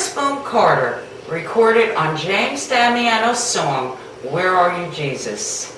Earnest Boom Carter, recorded on James Damiano's song, Where Are You, Jesus?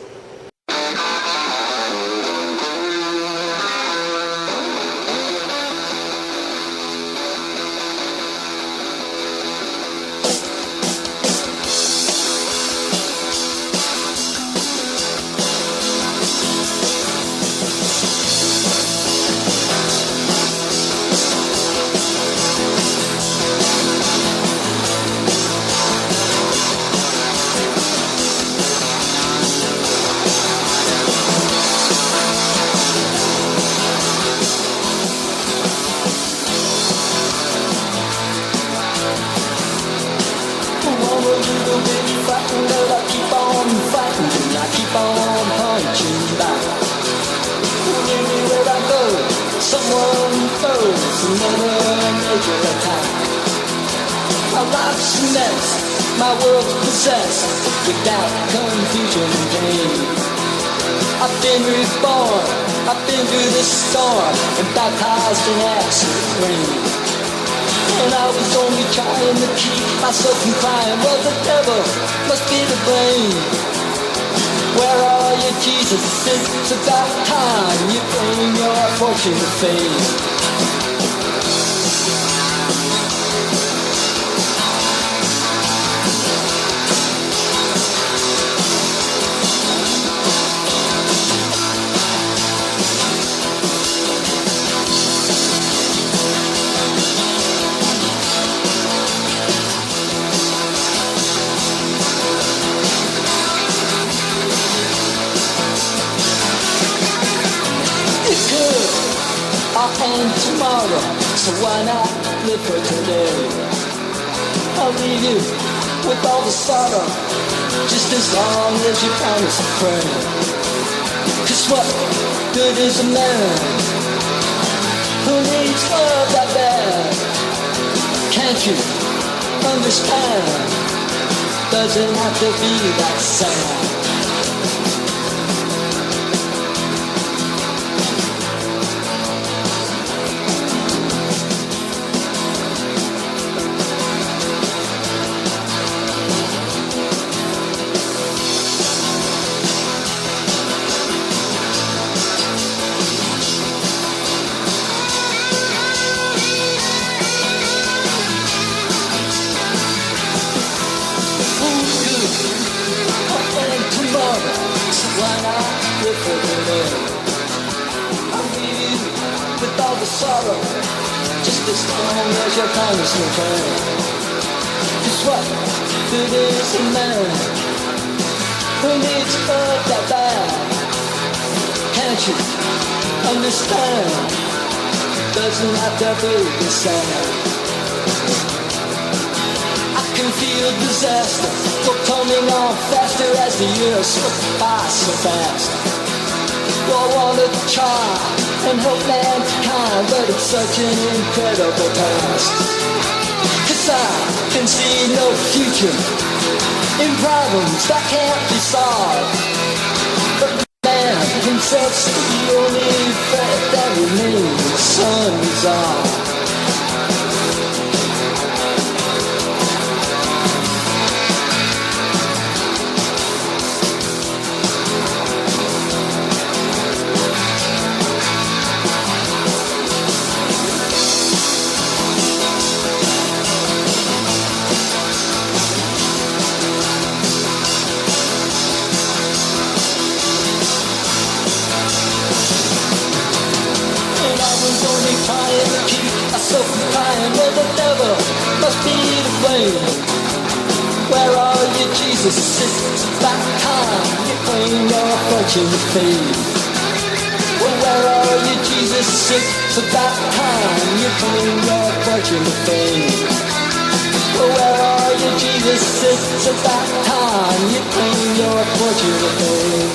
Someone knows another major attack. My life's a mess, my world's possessed with doubt, confusion and pain. I've been reborn, I've been through the storm and baptized in acid rain. And I was only trying to keep myself from crying. Well, the devil must be to blame. Where are you, Jesus? It's about time you bring your fortune to fame. And tomorrow, so why not live for today? I'll leave you with all the sorrow, just as long as you promise to pray. 'Cause what good is a man who needs love that bad? Can't you understand? Doesn't have to be that sad. Sorrow, just as long as your kindness will turn. 'Cause what good is a man who needs love that bad? Can't you understand? Doesn't have to be the sad. I can feel disaster coming on faster as the years slip by so fast. Well, I wanna try and help mankind, but it's such an incredible task. 'Cause I can see no future in problems that can't be solved. But man himself's the only threat that remains unresolved. Where are you, Jesus? It's about time you bring your fortune to fame. Well, where are you, Jesus? It's about time you bring your fortune to fame. Well, where are you, Jesus? It's about time you bring your fortune to fame.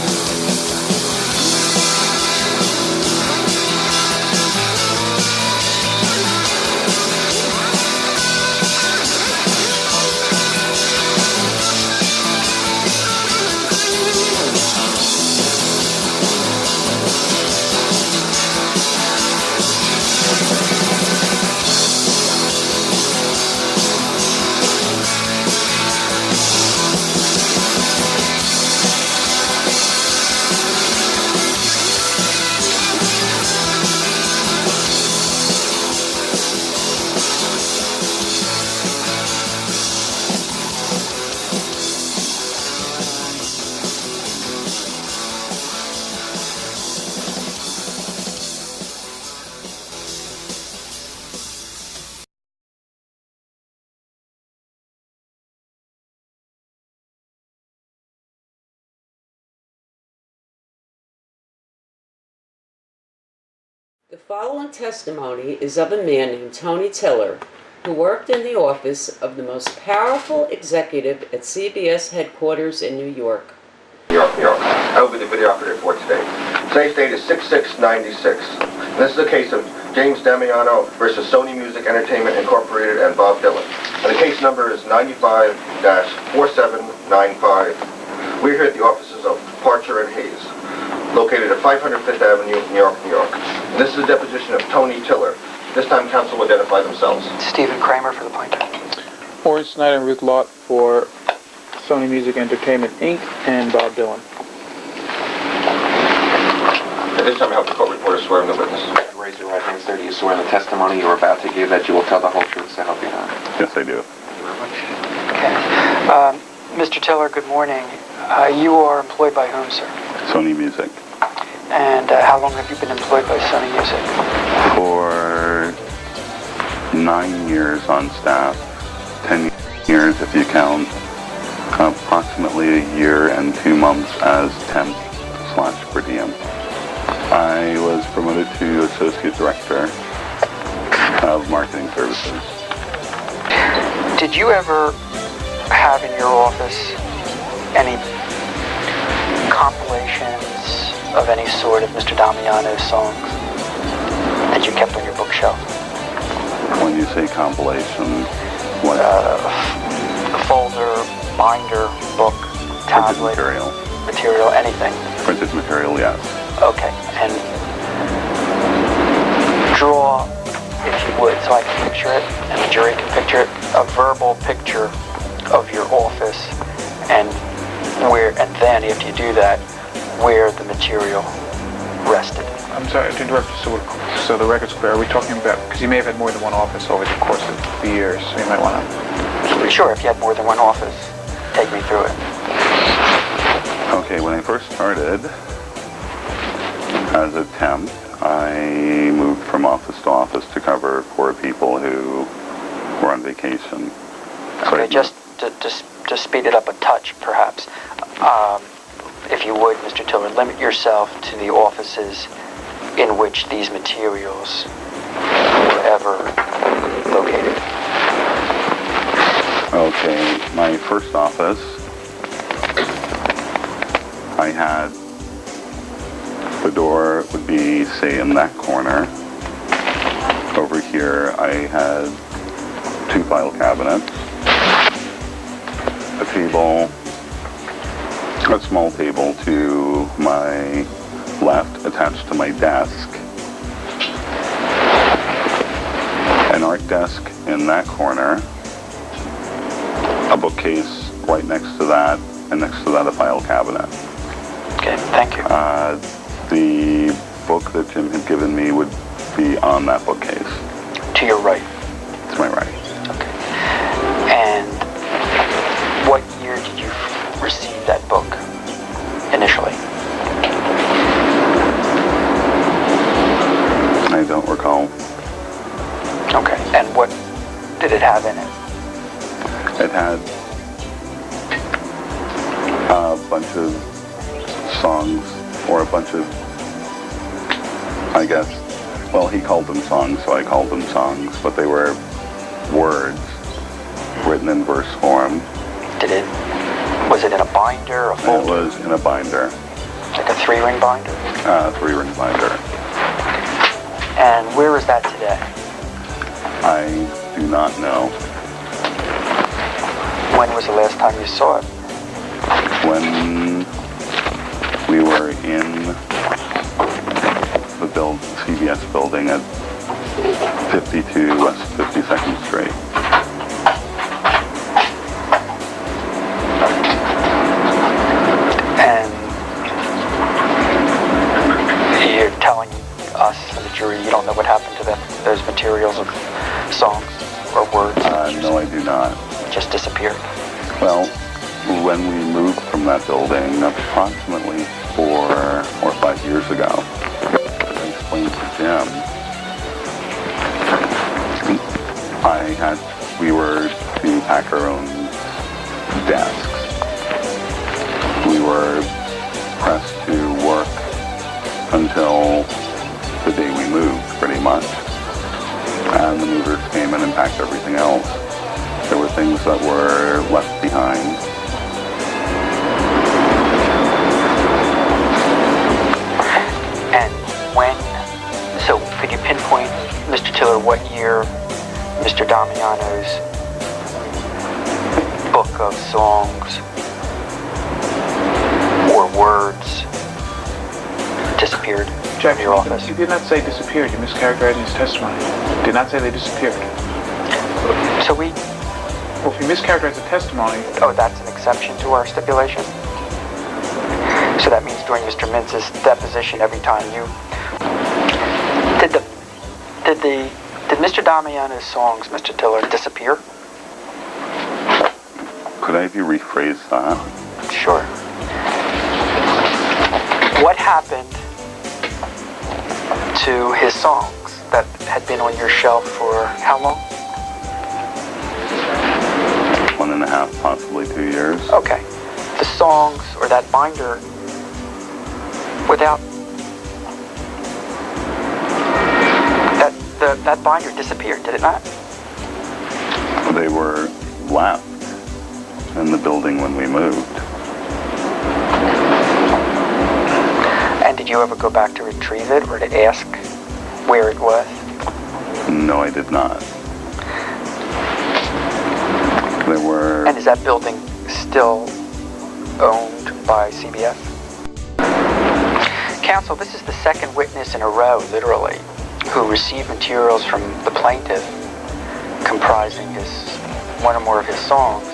The following testimony is of a man named Tony Tiller, who worked in the office of the most powerful executive at CBS headquarters in New York. New York, New York. I will be the videographer for today. Today's date is 6/6/96. And this is a case of James Damiano versus Sony Music Entertainment Incorporated and Bob Dylan. And the case number is 95-4795. We're here at the offices of Parcher and Hayes, located at 500 Fifth Avenue, New York, New York. And this is a deposition of Tony Tiller. This time, counsel will identify themselves. Stephen Kramer for the plaintiff. Orange Snyder and Ruth Lott for Sony Music Entertainment, Inc. and Bob Dylan. At this time, I have the court reporter swearing the witness. Raise your right hand, sir. Do you swear in the testimony you are about to give that you will tell the whole truth, so help you God? Yes, I do. Okay. Mr. Tiller, good morning. You are employed by whom, sir? Sony Music. And how long have you been employed by Sony Music? For 9 years on staff, 10 years if you count approximately a year and 2 months as temp/per diem. I was promoted to Associate Director of Marketing Services. Did you ever have in your office any compilations of any sort of Mr. Damiano's songs that you kept on your bookshelf? When you say compilation, what? A folder, binder, book, Printed tablet, material, anything? Printed material, yes. Okay, and draw, if you would, so I can picture it, and the jury can picture it, a verbal picture of your office, and then after you do that, where the material rested. I'm sorry to interrupt you, so the record's clear. Are we talking about, because you may have had more than one office over the course of the years, so you might want to... Sure, if you had more than one office, take me through it. Okay, when I first started as a temp, I moved from office to office to cover for people who were on vacation. Okay, just to speed it up a touch, perhaps. If you would, Mr. Tiller, limit yourself to the offices in which these materials were ever located. Okay, my first office, I had, the door would be, say, in that corner. Over here, I had 2 file cabinets, a table, a small table to my left attached to my desk, an art desk in that corner, a bookcase right next to that, and next to that a file cabinet. Okay, thank you. The book that Jim had given me would be on that bookcase. To your right. To my right. Okay. And what year did you receive that book initially? I don't recall. Okay. And what did it have in it? It had a bunch of songs, or a bunch of, I guess, well, he called them songs, so I called them songs, but they were words written in verse form. Was it in a binder, a folder? It was in a binder. Like a 3-ring binder? 3-ring binder. And where is that today? I do not know. When was the last time you saw it? When we were in the CBS building at 52 West 52nd Street. And you're telling us and the jury you don't know what happened to those materials of songs or words? No, I do not. It just disappeared? Well, when we moved from that building approximately 4 or 5 years ago, I explained to Jim, we were to pack our own desks. We were pressed to work until the day we they moved, pretty much. And the movers came in and packed everything else. There were things that were left behind. And so could you pinpoint, Mr. Tiller, what year Mr. Damiano's book of songs or words disappeared from your office? You did not say disappeared. You mischaracterized his testimony. You did not say they disappeared. So Well, if you mischaracterize the testimony... Oh, that's an exception to our stipulation? So that means during Mr. Mintz's deposition, every time you... Did Mr. Damiano's songs, Mr. Tiller, disappear? Could I have you rephrase that? Sure. What happened to his songs that had been on your shelf for how long? 1.5, possibly 2 years. Okay. The songs, or that binder, without... That binder disappeared, did it not? They were left in the building when we moved. And did you ever go back to retrieve it or to ask where it was? No, I did not. There were... And is that building still owned by CBS? Counsel, this is the second witness in a row, literally, who received materials from the plaintiff comprising one or more of his songs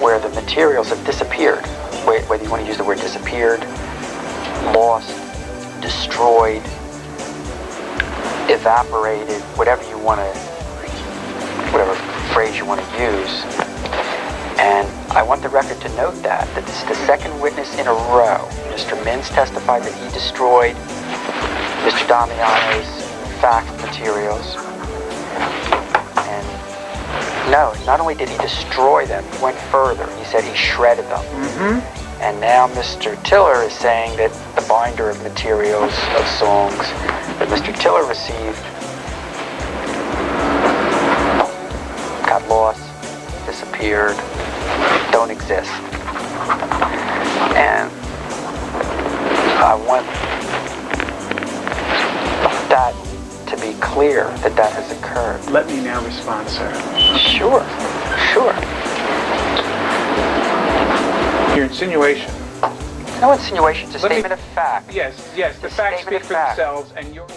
where the materials have disappeared. Whether you want to use the word disappeared, lost, destroyed, evaporated, whatever phrase you want to use. And I want the record to note that this is the second witness in a row. Mr. Mintz testified that he destroyed Mr. Damiano's fact materials. And no, not only did he destroy them, he went further. He said he shredded them. Mm-hmm. And now Mr. Tiller is saying that the binder of materials of songs that Mr. Tiller received got lost, disappeared, don't exist. And I want that to be clear that has occurred. Let me now respond, sir. Sure. Your insinuation. No insinuation, it's a statement of fact. Yes, the facts speak for themselves, and your...